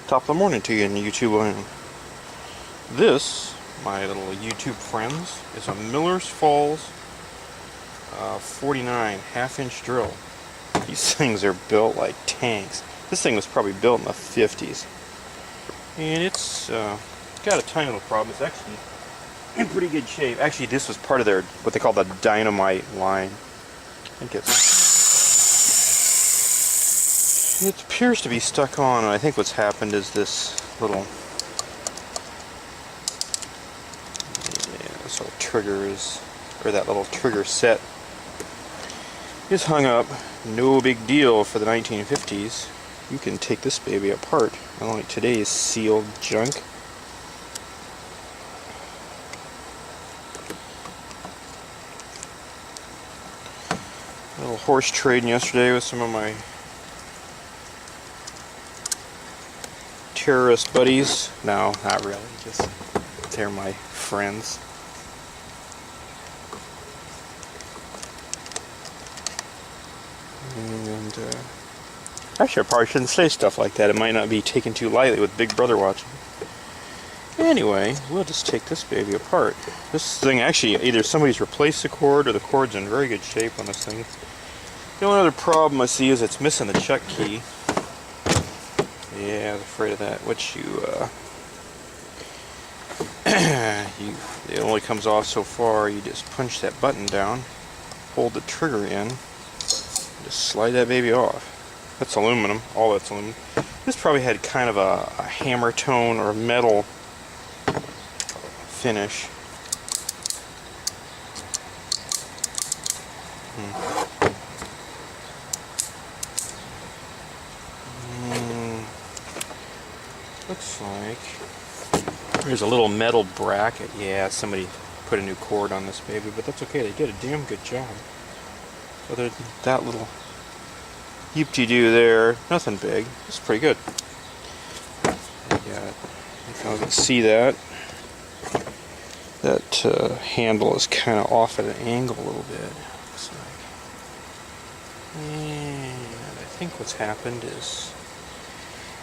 Top of the morning to you in YouTube land. This, my little YouTube friends, is a Miller's Falls 49 half-inch drill. These things are built like tanks. This thing was probably built in the 50s. And it's got a tiny little problem. It's actually in pretty good shape. Actually, this was part of their, what they call the dynamite line. I think it appears to be stuck on, and I think what's happened is this little this little trigger is, or that little trigger set is hung up. No big deal for the 1950s. You can take this baby apart, unlike today's sealed junk. A little horse trading yesterday with some of my terrorist buddies. No, not really, just they're my friends. And actually I probably shouldn't say stuff like that. It might not be taken too lightly with Big Brother watching. Anyway, we'll just take this baby apart. This thing actually, either somebody's replaced the cord or the cord's in very good shape on this thing. The only other problem I see is it's missing the check key. Yeah, I was afraid of that. Which it only comes off so far. You just punch that button down, hold the trigger in, just slide that baby off. That's aluminum. All that's aluminum. This probably had kind of a hammer tone or metal finish. Looks like there's a little metal bracket. Yeah, somebody put a new cord on this baby, but that's okay. They did a damn good job. Other than that little yoop-de-doo there, nothing big. It's pretty good. Yeah, if I can see that. That handle is kind of off at an angle a little bit. Looks like. And I think what's happened is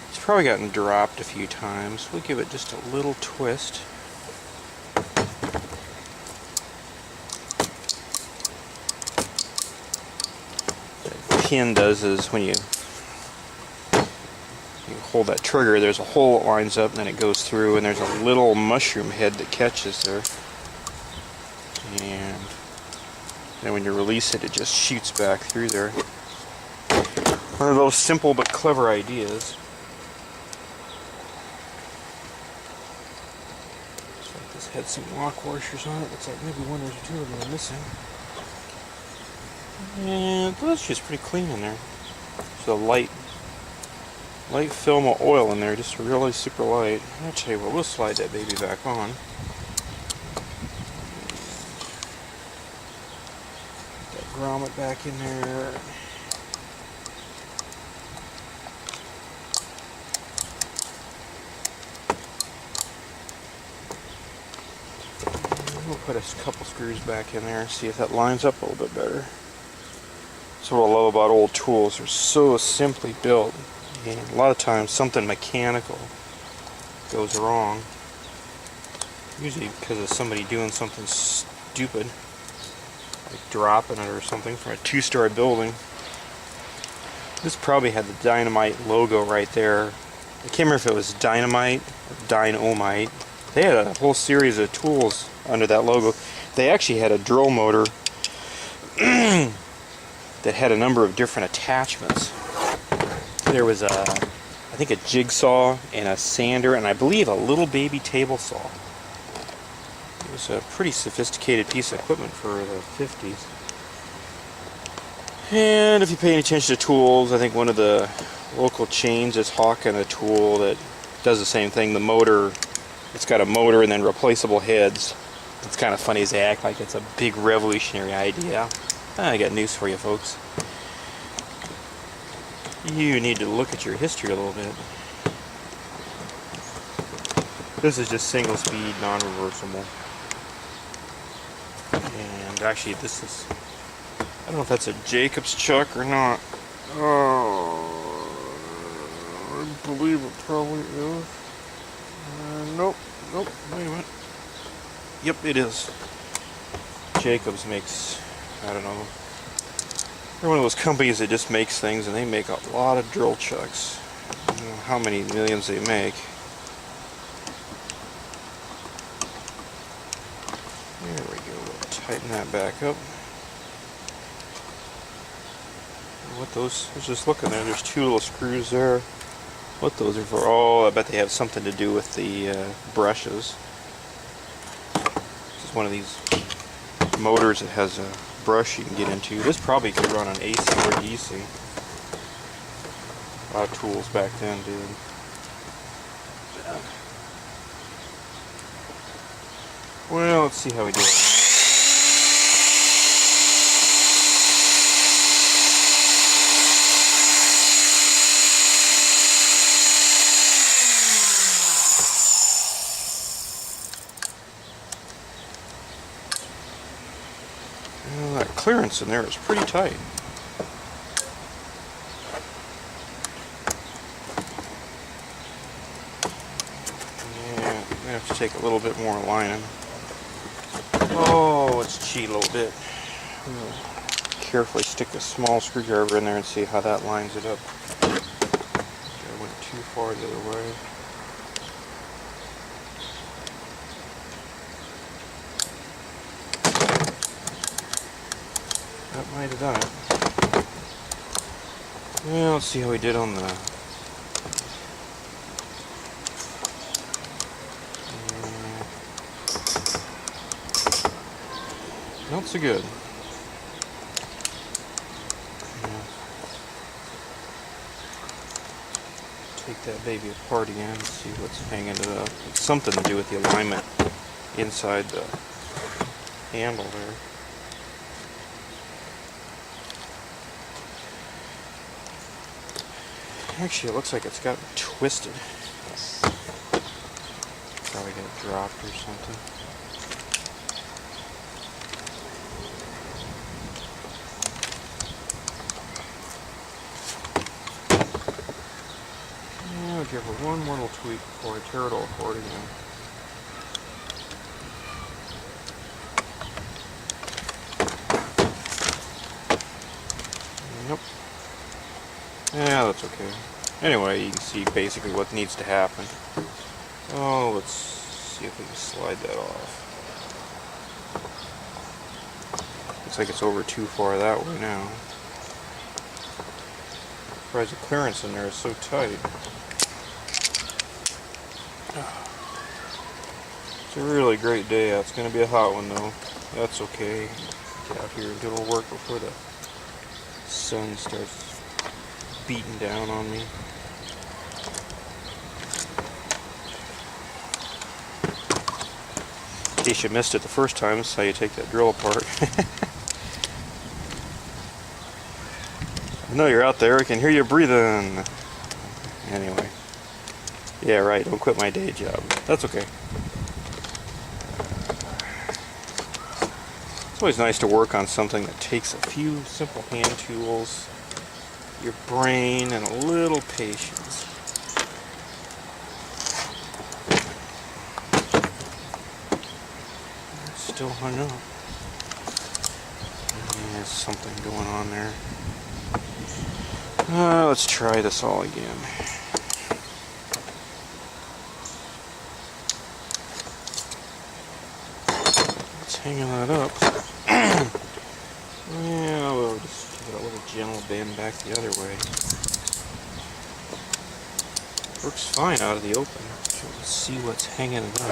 it's probably gotten dropped a few times. We'll give it just a little twist. What that pin does is when you hold that trigger, there's a hole that lines up and then it goes through, and there's a little mushroom head that catches there. And then when you release it, it just shoots back through there. One of those simple but clever ideas. Looks like this had some lock washers on it. Looks like maybe one or two of them are missing. And that's just pretty clean in there. So light film of oil in there, just really super light. I'll tell you what, we'll slide that baby back on. Put that grommet back in there. We'll put a couple screws back in there, see if that lines up a little bit better. That's what I love about old tools. They're so simply built. And a lot of times something mechanical goes wrong. Usually because of somebody doing something stupid, like dropping it or something from a two-story building. This probably had the Dynamite logo right there. I can't remember if it was Dynamite or Dynamite. They had a whole series of tools under that logo. They actually had a drill motor that had a number of different attachments. There was I think a jigsaw and a sander and I believe a little baby table saw. It was a pretty sophisticated piece of equipment for the 50s. And if you pay any attention to tools, I think one of the local chains is hawking a tool that does the same thing. The motor, it's got a motor and then replaceable heads. It's kind of funny as they act like it's a big revolutionary idea. I got news for you folks. You need to look at your history a little bit. This is just single speed, non-reversible. And actually this is, I don't know if that's a Jacobs chuck or not. Oh, I believe it probably is. Nope, wait a minute. Yep, it is. Jacobs makes, I don't know, they're one of those companies that just makes things, and they make a lot of drill chucks. I don't know how many millions they make. There we go, we'll tighten that back up. What those, I was just looking there, there's two little screws there. What those are for? Oh, I bet they have something to do with the brushes. This is one of these motors that has a brush you can get into. This probably could run on AC or DC. A lot of tools back then did. Well, let's see how we do it. Well, that clearance in there is pretty tight. Yeah, I'm gonna have to take a little bit more lining. Oh, let's cheat a little bit. Carefully stick a small screwdriver in there and see how that lines it up. I went too far the other way. That might have done it. Well, let's see how we did on the... Not so good. Take that baby apart again and see what's hanging it up. It's something to do with the alignment inside the handle there. Actually, it looks like it's got twisted. Probably got dropped or something. Yeah, I'll give her one more little tweak before I tear it all apart again. Nope. Yeah, that's okay. Anyway, you can see basically what needs to happen. Oh, let's see if we can slide that off. Looks like it's over too far that way now. Surprised the clearance in there is so tight. It's a really great day out. It's going to be a hot one though. That's okay. Get out here and do a little work before the sun starts beating down on me. In case you missed it the first time, this is how you take that drill apart. I know you're out there, I can hear you breathing. Anyway. Yeah, right, don't quit my day job. That's okay. It's always nice to work on something that takes a few simple hand tools, your brain, and a little patience. It's still hung up. There's something going on there. Let's try this all again. It's hanging that up. Yeah, we'll just give it a little gentle bend back the other way. Works fine out of the open. So let's see what's hanging it up.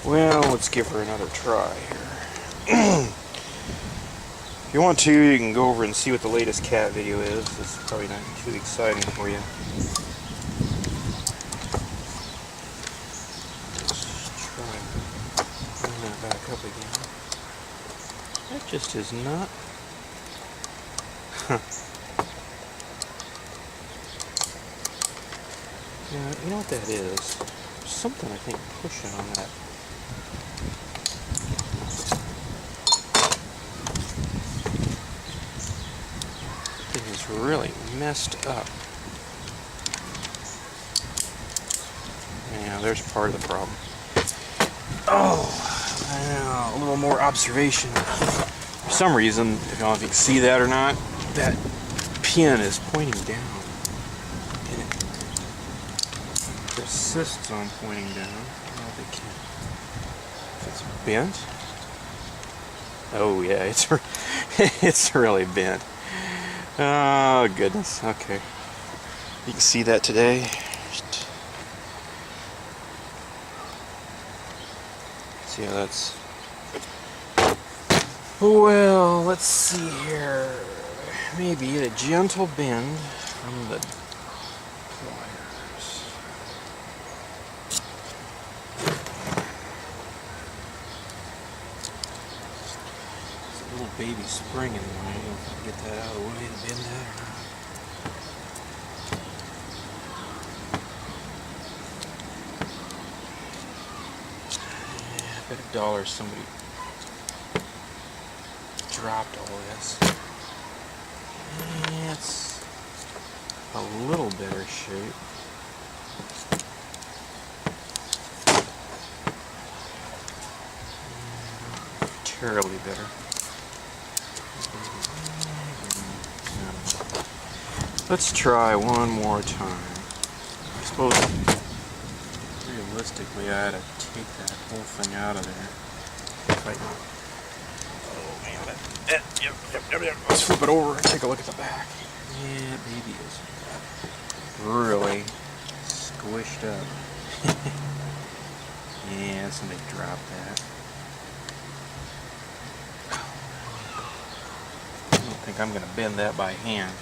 Well, let's give her another try here. If you want to, you can go over and see what the latest cat video is. This is probably not too exciting for you. Back up again. That just is not. Yeah, you know what that is? There's something I think pushing on that. really messed up. Yeah, there's part of the problem. Oh, now a little more observation. For some reason, I don't know if you can see that or not, that pin is pointing down. And it persists on pointing down. I don't know if it can. If it's bent. Oh yeah, it's really bent. Oh goodness. Okay. You can see that today. See how that's. Well, let's see here. Maybe a gentle bend from the pliers. There's a little baby spring in the way. I don't know if I can get that out of the way to bend that or not. Yeah, I bet $1 somebody dropped all this. It's a little better shape. Terribly better. Let's try one more time. I suppose realistically I ought to take that whole thing out of there. If I can. Yep. Let's flip it over and take a look at the back. Yeah, baby is really squished up. Yeah, somebody dropped that. I don't think I'm going to bend that by hand.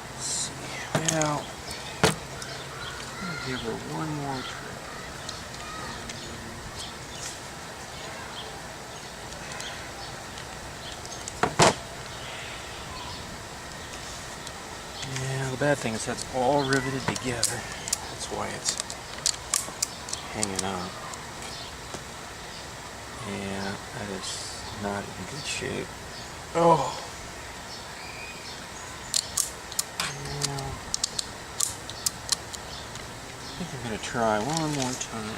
Let's see. Well, give her one more try. Yeah, the bad thing is that's all riveted together. That's why it's hanging up. Yeah, that is not in good shape. Oh. I think I'm going to try one more time.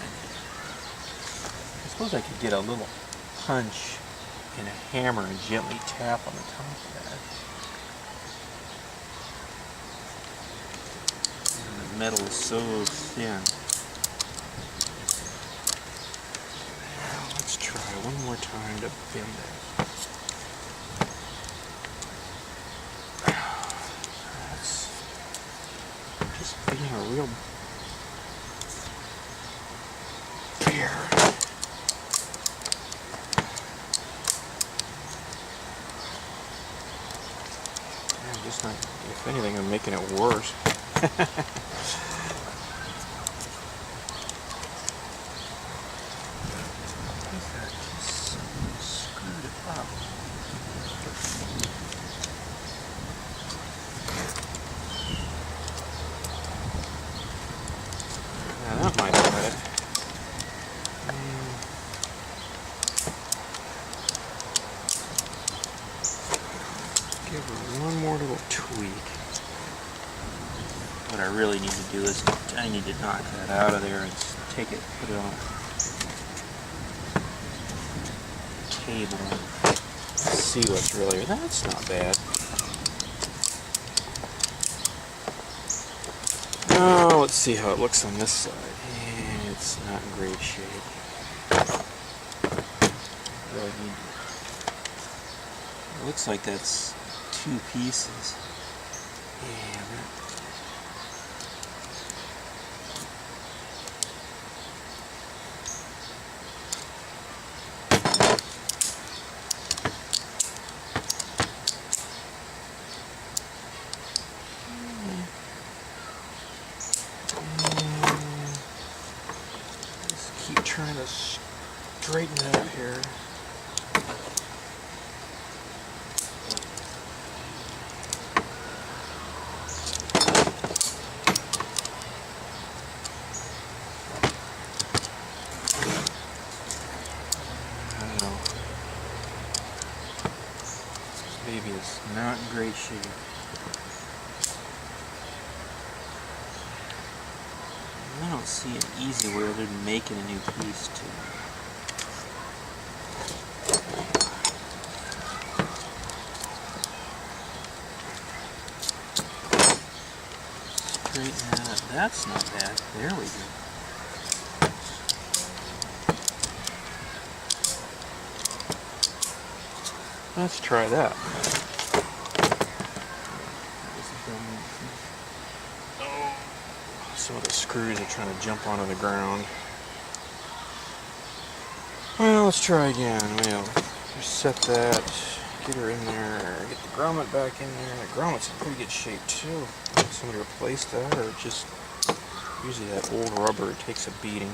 I suppose I could get a little punch and a hammer and gently tap on the top of that. And the metal is so thin. Now let's try one more time to bend that. That's just being a real if anything, I'm making it worse. Screwed it up. Now that might have it. Give her one more little tweak. What I really need to do is I need to knock that out of there and take it, put it on a table. Let's see what's really. That's not bad. Now let's see how it looks on this side. It's not in great shape. Really need. It looks like that's 2 pieces. Yeah. Keep trying to straighten it up here. Baby is not in great shape. I don't see an easy way other than making a new piece to straighten that up. That's not bad. There we go. Let's try that. Oh, some of the screws are trying to jump onto the ground. Well, let's try again. We'll just set that, get her in there, get the grommet back in there. The grommet's in pretty good shape too. Somebody replaced that, or just usually that old rubber takes a beating.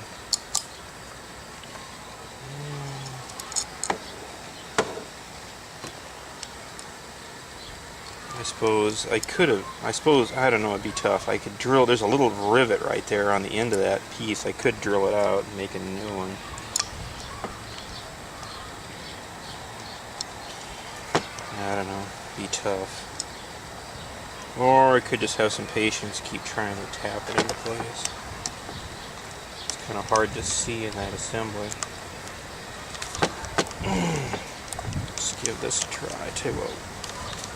I suppose I could have, I don't know, it'd be tough. I could drill, there's a little rivet right there on the end of that piece. I could drill it out and make a new one. I don't know, be tough. Or I could just have some patience, keep trying to tap it into place. It's kind of hard to see in that assembly. Let's give this a try. I tell you what.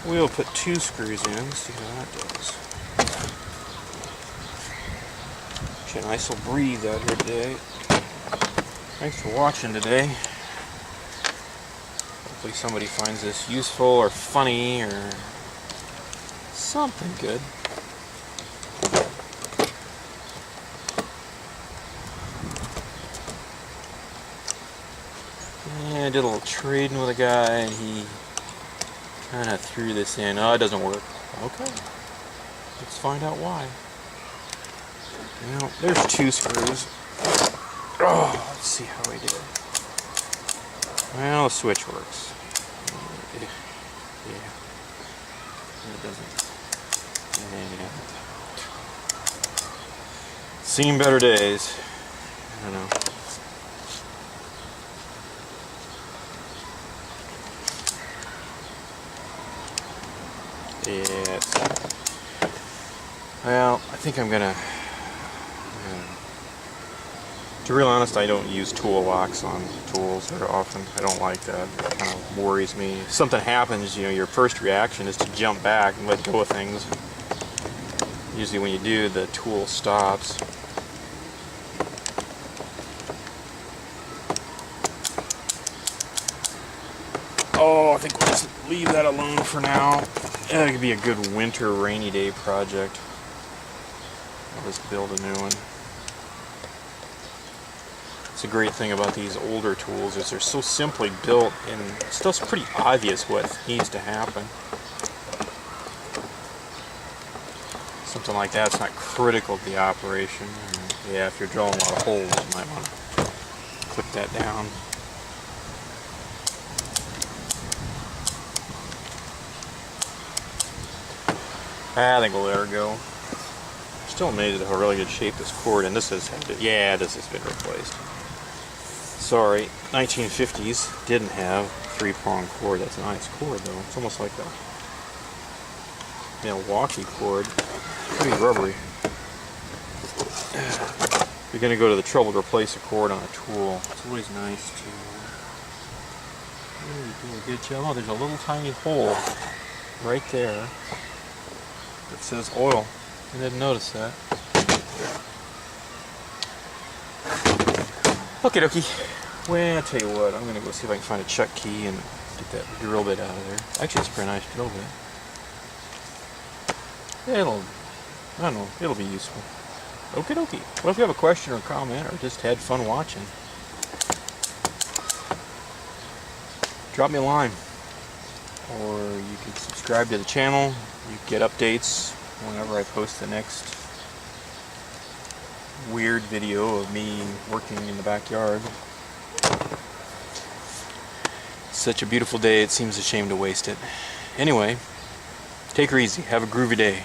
We'll put 2 screws in, see how that does. Actually, a nice little breeze out here today. Thanks for watching today. Hopefully somebody finds this useful or funny or something good. Yeah, I did a little trading with a guy and he kind of threw this in. Oh, it doesn't work. Okay. Let's find out why. Well, there's 2 screws. Oh, let's see how we did. Well, the switch works. Yeah. It doesn't. Yeah. Seen better days. I don't know. Yeah. Well, I think I'm gonna. To be real honest, I don't use tool locks on tools very often. I don't like that. It kind of worries me. If something happens, you know, your first reaction is to jump back and let go of things. Usually when you do, the tool stops. Oh, I think we'll just leave that alone for now. Yeah, it could be a good winter rainy day project. I'll just build a new one. The great thing about these older tools is they're so simply built and it's still pretty obvious what needs to happen. Something like that's not critical to the operation. And yeah, if you're drilling a lot of holes, you might want to clip that down. I think we'll let her go. I'm still amazed at how really good shape this cord, and this has had to, yeah, this has been replaced. Sorry, 1950s didn't have 3-prong cord. That's a nice cord though. It's almost like a Milwaukee cord. Pretty rubbery. If you're gonna go to the trouble to replace a cord on a tool, it's always nice to really do a good job. Oh, there's a little tiny hole right there that says oil. I didn't notice that. Okie dokie. Well, I'll tell you what, I'm going to go see if I can find a chuck key and get that drill bit out of there. Actually, it's a pretty nice drill bit. Yeah, I don't know, it'll be useful. Okie dokie. Well, if you have a question or comment or just had fun watching, drop me a line. Or you can subscribe to the channel. You get updates whenever I post the next weird video of me working in the backyard. Such a beautiful day, it seems a shame to waste it. Anyway, take her easy. Have a groovy day.